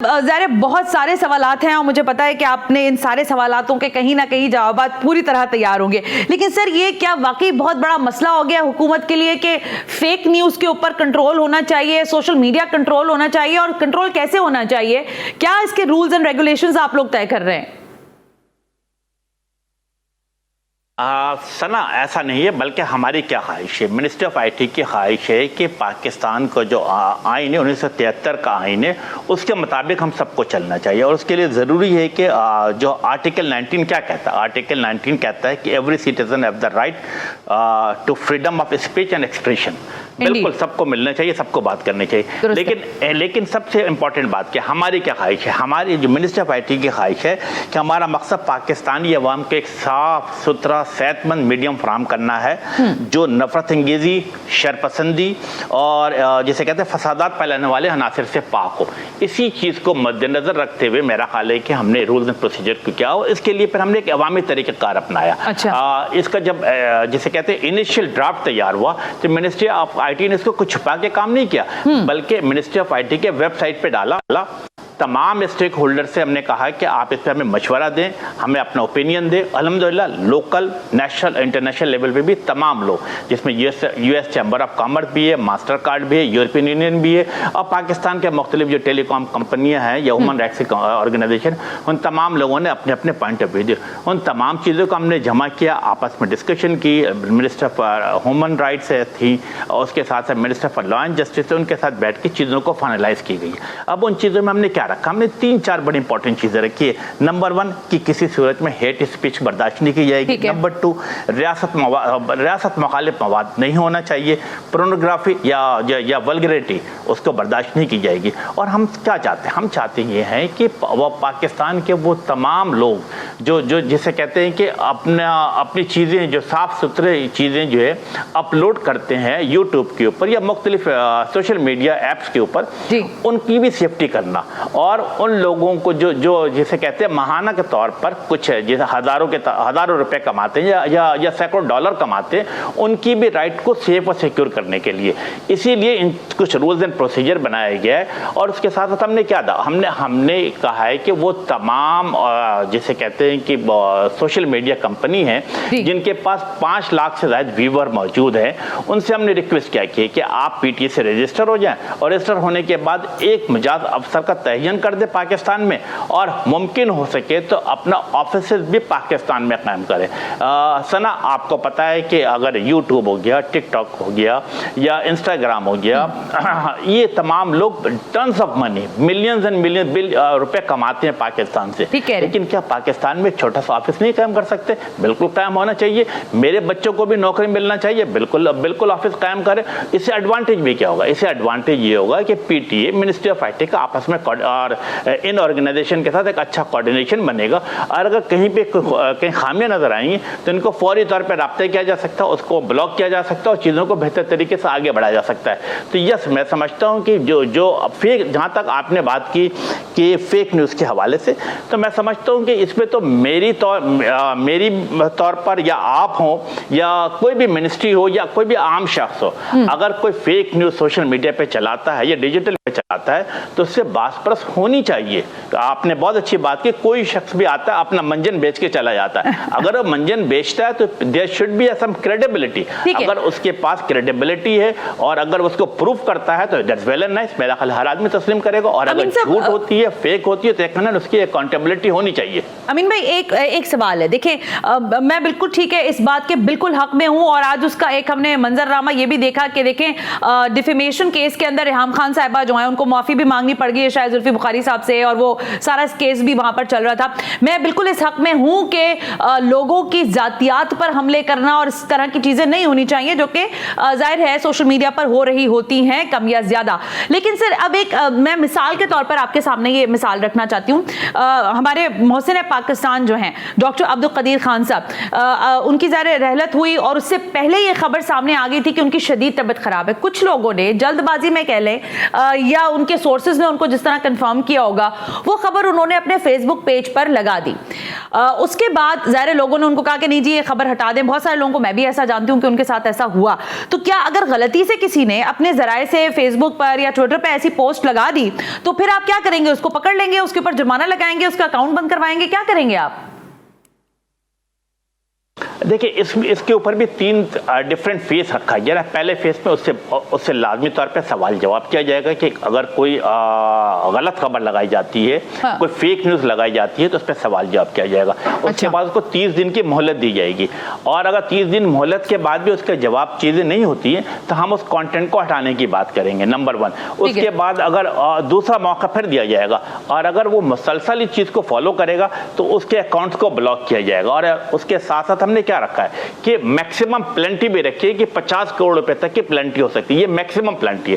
ज़ाहिर बहुत सारे सवालात हैं और मुझे पता है कि आपने इन सारे सवालातों के कहीं ना कहीं जवाबात पूरी तरह तैयार होंगे, लेकिन सर ये क्या वाकई बहुत बड़ा मसला हो गया हुकूमत के लिए कि फेक न्यूज़ के ऊपर कंट्रोल होना चाहिए, सोशल मीडिया कंट्रोल होना चाहिए, और कंट्रोल कैसे होना चाहिए? क्या इसके रूल्स एंड रेगुलेशंस आप लोग तय कर रहे हैं? सना ऐसा नहीं है, बल्कि हमारी क्या ख्वाहिश है, मिनिस्ट्री ऑफ आईटी की ख्वाहिश है कि पाकिस्तान को जो आइन है 1973 का आइन है उसके मुताबिक हम सबको चलना चाहिए। और उसके लिए ज़रूरी है कि जो आर्टिकल 19 क्या कहता है, आर्टिकल 19 कहता है कि every citizen have the right to freedom of speech and expression. बिल्कुल सबको मिलना चाहिए, सबको बात करनी चाहिए। लेकिन सबसे इंपॉर्टेंट बात क्या, हमारी क्या ख्वाहिश है, हमारी जो मिनिस्ट्री ऑफ आईटी की ख्वाहिश है कि हमारा मकसद पाकिस्तानी अवाम को एक साफ सुथरा सेहतमंद मीडियम फराहम करना है जो नफरत अंगेजी, शरपसंदी और जिसे कहते हैं फसादात फैलाने वाले अनासर से पाक हो। इसी चीज़ को मद्देनजर रखते हुए मेरा ख्याल है कि हमने रूल्स एंड प्रोसीजर को किया और इसके लिए फिर हमने एक अवामी तरीक़ाकार अपनाया। अच्छा। इसका जब जिसे कहते हैं इनिशियल ड्राफ्ट तैयार हुआ तो मिनिस्ट्री ऑफ आईटी ने इसको कुछ छुपा के काम नहीं किया, बल्कि मिनिस्ट्री ऑफ आईटी के वेबसाइट पे डाला। तमाम स्टेक होल्डर से हमने कहा कि आप इस पर हमें मशवरा दें, हमें अपना ओपिनियन दें। अल्हम्दुलिल्लाह लोकल, नेशनल, इंटरनेशनल लेवल पे भी तमाम लोग, जिसमें यूएस चैम्बर ऑफ कॉमर्स भी है, मास्टर कार्ड भी है, यूरोपियन यूनियन भी है और पाकिस्तान के मुख्तलिफ जो टेलीकॉम कंपनियां हैं या ह्यूमन राइट्स ऑर्गेनाइजेशन, उन तमाम लोगों ने अपने अपने पॉइंट ऑफ व्यू दिए। उन तमाम चीज़ों को हमने जमा किया, आपस में डिस्कशन की। मिनिस्टर ऑफ ह्यूमन राइट्स थी और उसके साथ साथ minister for law and justice, उनके साथ बैठ के चीज़ों को फाइनलाइज की गई। अब उन चीज़ों में हमने क्या रखा, हमने 3-4 बड़ी इंपॉर्टेंट चीजें रखी है। नंबर 1 कि किसी सूरत में हेट स्पीच बर्दाश्त नहीं की जाएगी। नंबर 2 रियासत मुखालिफ मवाद नहीं होना चाहिए। पोर्नोग्राफी या वल्गैरिटी उसको बर्दाश्त नहीं की जाएगी। और हम क्या चाहते हैं, हम चाहते ये हैं कि वो पाकिस्तान के वो तमाम लोग जो जिसे कहते हैं कि अपनी चीज़ें जो साफ सुथरे चीज़ें जो है अपलोड करते हैं यूट्यूब के ऊपर या मुख्तलिफ सोशल मीडिया ऐप्स के ऊपर, उनकी भी सेफ्टी करना। और उन लोगों को जो जिसे कहते हैं महाना के तौर पर कुछ जैसे हज़ारों रुपए कमाते हैं या सैकड़ों डॉलर कमाते हैं, उनकी भी राइट को सेफ और सिक्योर करने के लिए इसीलिए इन कुछ रूल्स एंड प्रोसीजर बनाया गया है। और उसके साथ साथ हमने क्या हमने कहा है कि वो तमाम जिसे कहते हैं कि सोशल मीडिया कंपनी है जिनके पास 5 लाख से ज़्यादा व्यूअर मौजूद हैं, उनसे हमने रिक्वेस्ट क्या की कि आप पीटीए से रजिस्टर हो जाएं और रजिस्टर होने के बाद एक मिजाज अफसर का तयन कर दे पाकिस्तान में, और मुमकिन हो सके तो अपना ऑफिस भी पाकिस्तान में कायम करें। सना आपको पता है कि अगर यूट्यूब हो गया, टिकटॉक हो गया या इंस्टाग्राम हो गया, ये तमाम लोग tons of money, millions and million रुपए कमाते हैं पाकिस्तान से। लेकिन क्या पाकिस्तान में छोटा सा ऑफिस नहीं कायम कर सकते? बिल्कुल कायम होना चाहिए। मेरे बच्चों को भी नौकरी मिलना चाहिए, बिल्कुल ऑफिस कायम करें। इससे एडवांटेज भी क्या होगा, इससे एडवांटेज ये होगा कि पीटीए, मिनिस्ट्री ऑफ आईटी का आपस में और इन ऑर्गेनाइजेशन के साथ एक अच्छा कोऑर्डिनेशन बनेगा। और अगर कहीं खामियां नजर आएंगी तो इनको फौरी तौर पर रब्ता किया जा सकता है, उसको ब्लॉक किया जा सकता है और चीज़ों को बेहतर तरीके से आगे बढ़ाया जा सकता है। तो यस, मैं समझता हूँ कि जो फेक, जहाँ तक आपने बात की कि फेक न्यूज़ के हवाले से, तो मैं समझता हूँ कि इसमें तो मेरी तौर पर या आप हो या कोई भी मिनिस्ट्री हो या कोई भी आम शख्स हो, अगर कोई फेक न्यूज़ सोशल मीडिया पे चलाता है या डिजिटल पे चलाता है तो उससे बासपरस होनी चाहिए। तो आपने बहुत अच्छी बात की, कोई शख्स भी आता है अपना मंजन बेच के चला जाता है, अगर वो मंजन बेचता है तो there should be some credibility. अगर उसके पास क्रेडिबिलिटी है और अगर उसको प्रूफ करता है तो दैट्स वेल एंड नाइस, मेरा ख्याल हर आदमी तस्लीम करेगा। और अगर झूठ होती है, फेक होती है, तो एक उसकी अकाउंटेबिलिटी होनी चाहिए। अमीन भाई, एक सवाल है, देखिए मैं बिल्कुल ठीक है, इस बात के बिल्कुल हक में हूं और आज उसका एक हमने मंजरनामा ये भी देखा कि देखें डिफेमेशन केस के अंदर रेहाम खान साहिबा जो है उनको माफी भी मांगनी पड़ गई है शायद जुल्फी बुखारी साहब से, और वो सारा केस भी वहां पर चल रहा था। मैं बिल्कुल इस हक में हूं कि लोगों की जातियात पर हमले करना और इस तरह की चीजें नहीं होनी चाहिए जो कि जाहिर है सोशल मीडिया पर हो रही होती हैं कम या ज्यादा। लेकिन सर अब एक मैं मिसाल के तौर पर आपके सामने ये मिसाल रखना चाहती हूँ। हमारे मोहसिन पाकिस्तान जो हैं डॉक्टर अब्दुल कदीर खान साहब, उनकी ज़ाहिर रहलत हुई और उससे पहले ये खबर सामने आ गई थी कि उनकी शदीद तबीयत खराब है। कुछ लोगों ने जल्दबाजी में कह लें या उनके सोर्सेज ने उनको जिस तरह कंफर्म किया होगा, वो खबर उन्होंने अपने फेसबुक पेज पर लगा दी। उसके बाद ज़ाहिर लोगों ने उनको कहा कि नहीं जी ये खबर हटा दें। बहुत सारे लोगों को, मैं भी ऐसा जानती हूँ कि उनके साथ ऐसा हुआ। तो क्या अगर गलती से किसी ने अपने जराए से फेसबुक पर या ट्विटर पर ऐसी पोस्ट लगा दी तो फिर आप क्या करेंगे? उसको पकड़ लेंगे, उसके ऊपर जुर्माना लगाएंगे, उसका अकाउंट बंद करवाएंगे, क्या करेंगे आप? देखिए इसके ऊपर भी 3 डिफरेंट फेस रखा गया ना। पहले फेस में उससे लाजमी तौर पे सवाल जवाब किया जाएगा कि अगर कोई गलत खबर लगाई जाती है, हाँ। कोई फेक न्यूज़ लगाई जाती है तो उस पर सवाल जवाब किया जाएगा। उसके बाद उसको 30 दिन की मोहलत दी जाएगी, और अगर 30 दिन मोहलत के बाद भी उसके जवाब चीज़ें नहीं होती हैं तो हम उस कंटेंट को हटाने की बात करेंगे, नंबर 1। उसके बाद अगर दूसरा मौका फिर दिया जाएगा, और अगर वो मुसलसल इस चीज़ को फॉलो करेगा तो उसके अकाउंट्स को ब्लॉक किया जाएगा। और उसके साथ साथ हमने क्या रखा है कि मैक्सिमम प्लेंटी भी रखिए कि 50 करोड़ रुपए तक की प्लेंटी हो सकती है। ये मैक्सिमम प्लेंटी है।